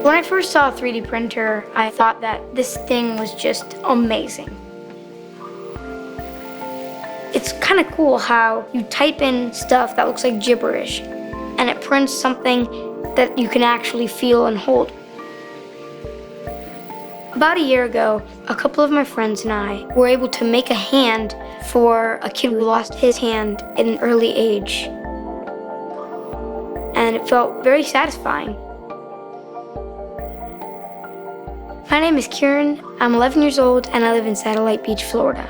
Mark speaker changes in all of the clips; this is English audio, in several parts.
Speaker 1: When I first saw a 3D printer, I thought that this thing was just amazing. It's kind of cool how you type in stuff that looks like gibberish, and it prints something that you can actually feel and hold. About a year ago, a couple of my friends and I were able to make a hand for a kid who lost his hand at an early age. And it felt very satisfying. My name is Kiran, I'm 11 years old, and I live in Satellite Beach, Florida.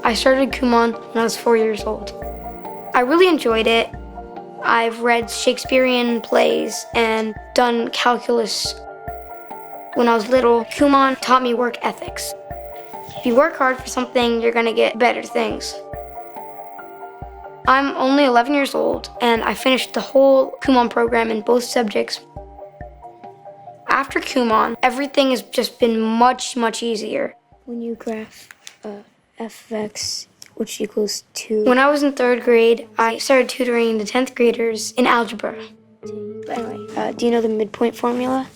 Speaker 1: I started Kumon when I was 4 years old. I really enjoyed it. I've read Shakespearean plays and done calculus. When I was little, Kumon taught me work ethics. If you work hard for something, you're gonna get better things. I'm only 11 years old, and I finished the whole Kumon program in both subjects. After Kumon, everything has just been much, much easier.
Speaker 2: When you graph f of x, which equals 2.
Speaker 1: When I was in 3rd grade, I started tutoring the 10th graders in algebra.
Speaker 2: But anyway, do you know the midpoint formula?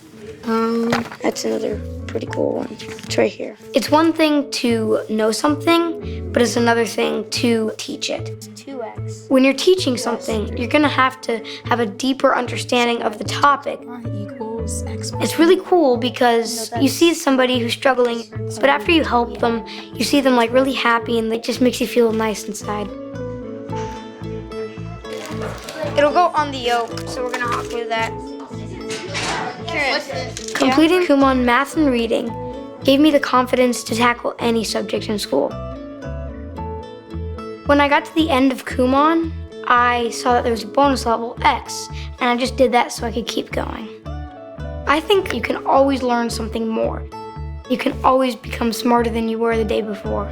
Speaker 2: That's another pretty cool one. It's right here.
Speaker 1: It's one thing to know something, but it's another thing to teach it.
Speaker 2: It's 2x.
Speaker 1: When you're teaching something, you're gonna have to have a deeper understanding of the topic.
Speaker 2: Equals x.
Speaker 1: It's really cool because you see somebody who's struggling, but after you help them, you see them like really happy, and it just makes you feel nice inside. It'll go on the yoke, so we're gonna hop through that. Completing Kumon math and reading gave me the confidence to tackle any subject in school. When I got to the end of Kumon, I saw that there was a bonus level, X, and I just did that so I could keep going. I think you can always learn something more. You can always become smarter than you were the day before.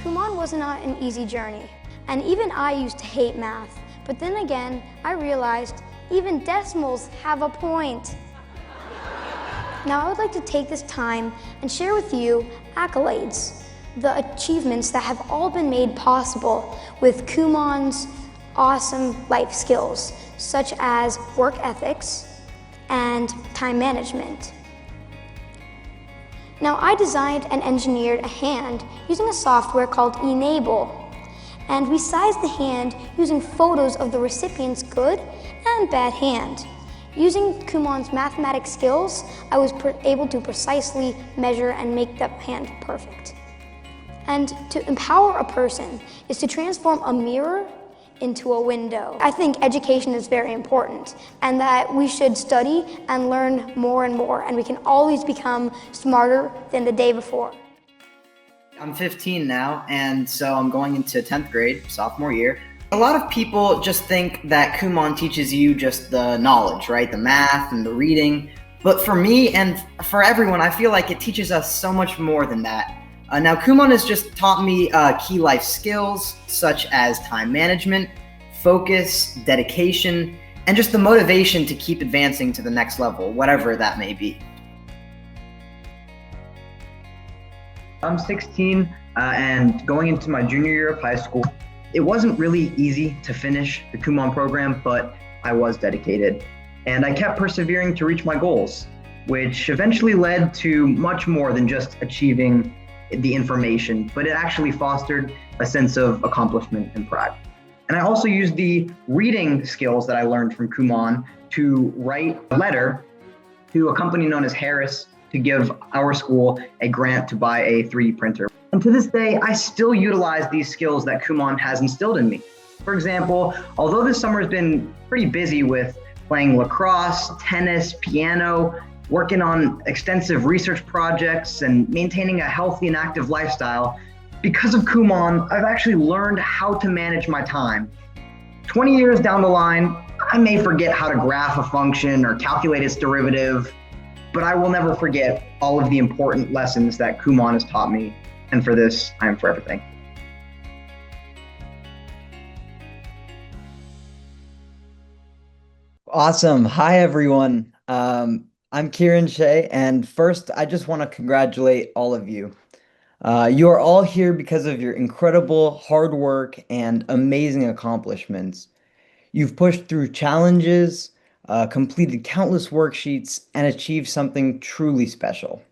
Speaker 1: Kumon was not an easy journey, and even I used to hate math. But then again, I realized even decimals have a point. Now I would like to take this time and share with you accolades, the achievements that have all been made possible with Kumon's awesome life skills, such as work ethics and time management. Now I designed and engineered a hand using a software called Enable. And we sized the hand using photos of the recipient's good and bad hand. Using Kumon's mathematic skills, I was able to precisely measure and make the hand perfect. And to empower a person is to transform a mirror into a window. I think education is very important, and that we should study and learn more and more, and we can always become smarter than the day before.
Speaker 3: I'm 15 now, and so I'm going into 10th grade, sophomore year. A lot of people just think that Kumon teaches you just the knowledge, right? The math and the reading. But for me and for everyone, I feel like it teaches us so much more than that. Now, Kumon has just taught me key life skills such as time management, focus, dedication, and just the motivation to keep advancing to the next level, whatever that may be.
Speaker 4: I'm 16 and going into my junior year of high school. It wasn't really easy to finish the Kumon program, but I was dedicated. And I kept persevering to reach my goals, which eventually led to much more than just achieving the information, but it actually fostered a sense of accomplishment and pride. And I also used the reading skills that I learned from Kumon to write a letter to a company known as Harris to give our school a grant to buy a 3D printer. And to this day, I still utilize these skills that Kumon has instilled in me. For example, although this summer has been pretty busy with playing lacrosse, tennis, piano, working on extensive research projects, and maintaining a healthy and active lifestyle, because of Kumon, I've actually learned how to manage my time. 20 years down the line, I may forget how to graph a function or calculate its derivative, but I will never forget all of the important lessons that Kumon has taught me, and for this, I am forever thankful.
Speaker 5: Awesome. Hi, everyone. I'm Kieran Shea, and first, I just want to congratulate all of you. You are all here because of your incredible hard work and amazing accomplishments. You've pushed through challenges, completed countless worksheets, and achieved something truly special.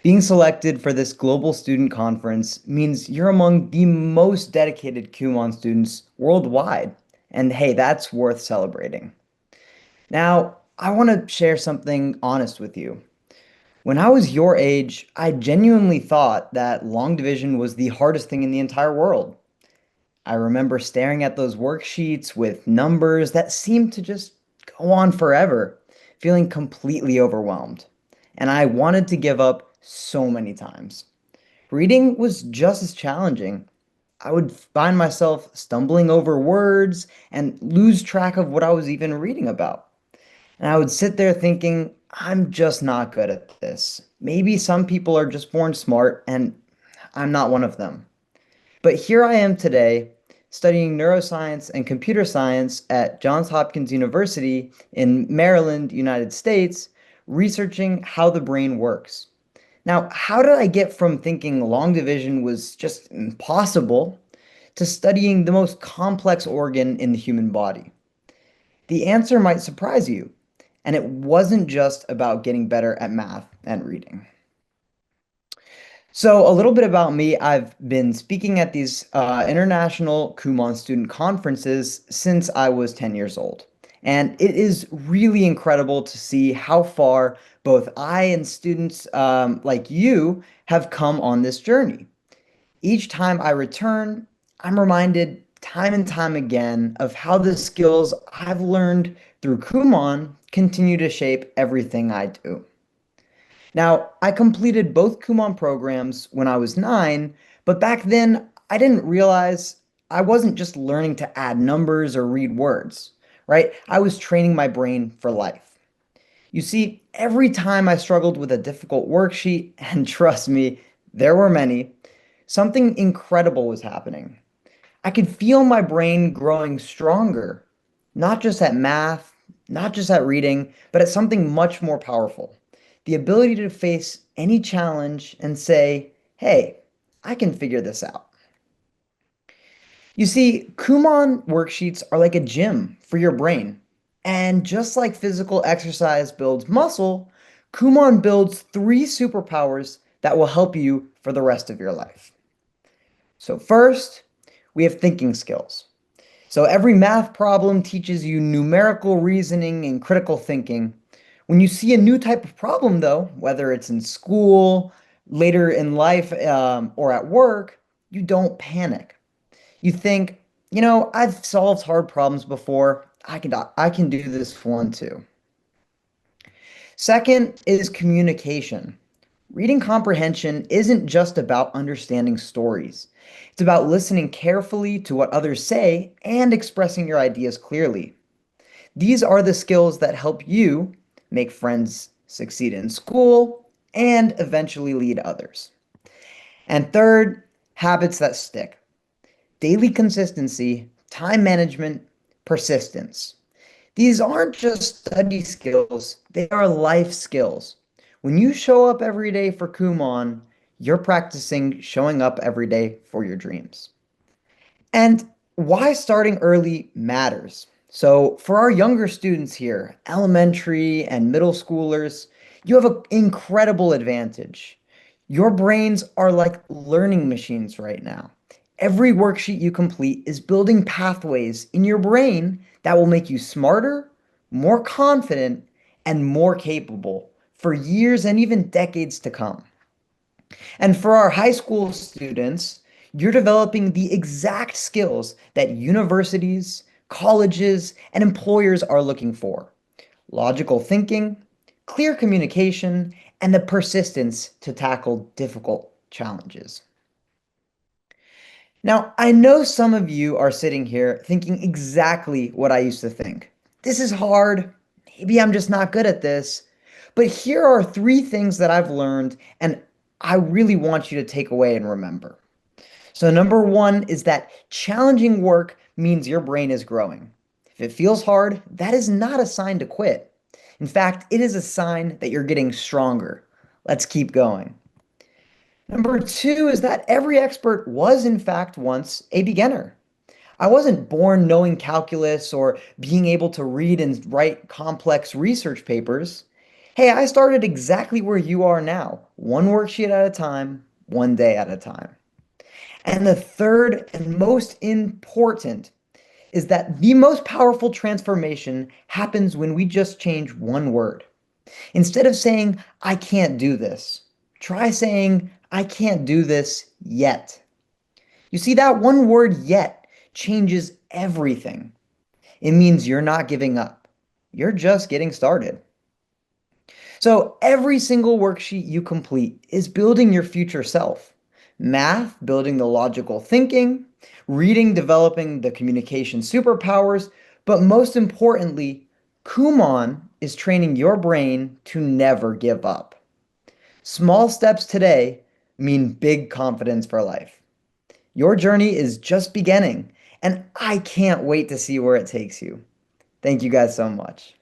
Speaker 5: Being selected for this global student conference means you're among the most dedicated Kumon students worldwide. And hey, that's worth celebrating. Now, I want to share something honest with you. When I was your age, I genuinely thought that long division was the hardest thing in the entire world. I remember staring at those worksheets with numbers that seemed to just go on forever, feeling completely overwhelmed. And I wanted to give up so many times. Reading was just as challenging. I would find myself stumbling over words and lose track of what I was even reading about. And I would sit there thinking, I'm just not good at this. Maybe some people are just born smart, and I'm not one of them. But here I am today, studying neuroscience and computer science at Johns Hopkins University in Maryland, United States, researching how the brain works. Now, how did I get from thinking long division was just impossible to studying the most complex organ in the human body? The answer might surprise you, and it wasn't just about getting better at math and reading. So, a little bit about me. I've been speaking at these international Kumon student conferences since I was 10 years old. And it is really incredible to see how far both I and students like you have come on this journey. Each time I return, I'm reminded time and time again of how the skills I've learned through Kumon continue to shape everything I do. Now, I completed both Kumon programs when I was 9, but back then I didn't realize I wasn't just learning to add numbers or read words, right? I was training my brain for life. You see, every time I struggled with a difficult worksheet, and trust me, there were many, something incredible was happening. I could feel my brain growing stronger, not just at math, not just at reading, but at something much more powerful. The ability to face any challenge and say, hey, I can figure this out. You see, Kumon worksheets are like a gym for your brain. And just like physical exercise builds muscle, Kumon builds 3 superpowers that will help you for the rest of your life. So, first, we have thinking skills. So, every math problem teaches you numerical reasoning and critical thinking. When you see a new type of problem, though, whether it's in school, later in life, or at work, you don't panic. You think, I've solved hard problems before. I can do this one too. Second is communication. Reading comprehension isn't just about understanding stories. It's about listening carefully to what others say and expressing your ideas clearly. These are the skills that help you make friends, succeed in school, and eventually lead others. And third, habits that stick. Daily consistency, time management, persistence. These aren't just study skills, they are life skills. When you show up every day for Kumon, you're practicing showing up every day for your dreams. And why starting early matters. So, for our younger students here, elementary and middle schoolers, you have an incredible advantage. Your brains are like learning machines right now. Every worksheet you complete is building pathways in your brain that will make you smarter, more confident, and more capable for years and even decades to come. And for our high school students, you're developing the exact skills that universities, colleges, and employers are looking for: logical thinking, clear communication, and the persistence to tackle difficult challenges. Now, I know some of you are sitting here thinking exactly what I used to think. This is hard. Maybe I'm just not good at this. But here are 3 things that I've learned, and I really want you to take away and remember. So, number 1 is that challenging work means your brain is growing. If it feels hard, that is not a sign to quit. In fact, it is a sign that you're getting stronger. Let's keep going. Number two is that every expert was, in fact, once a beginner. I wasn't born knowing calculus or being able to read and write complex research papers. Hey, I started exactly where you are now, one worksheet at a time, one day at a time. And the third and most important is that the most powerful transformation happens when we just change one word. Instead of saying, I can't do this, try saying, I can't do this yet. You see, that one word yet changes everything. It means you're not giving up. You're just getting started. So every single worksheet you complete is building your future self. Math, building the logical thinking, reading, developing the communication superpowers, but most importantly, Kumon is training your brain to never give up. Small steps today mean big confidence for life. Your journey is just beginning, and I can't wait to see where it takes you. Thank you guys so much.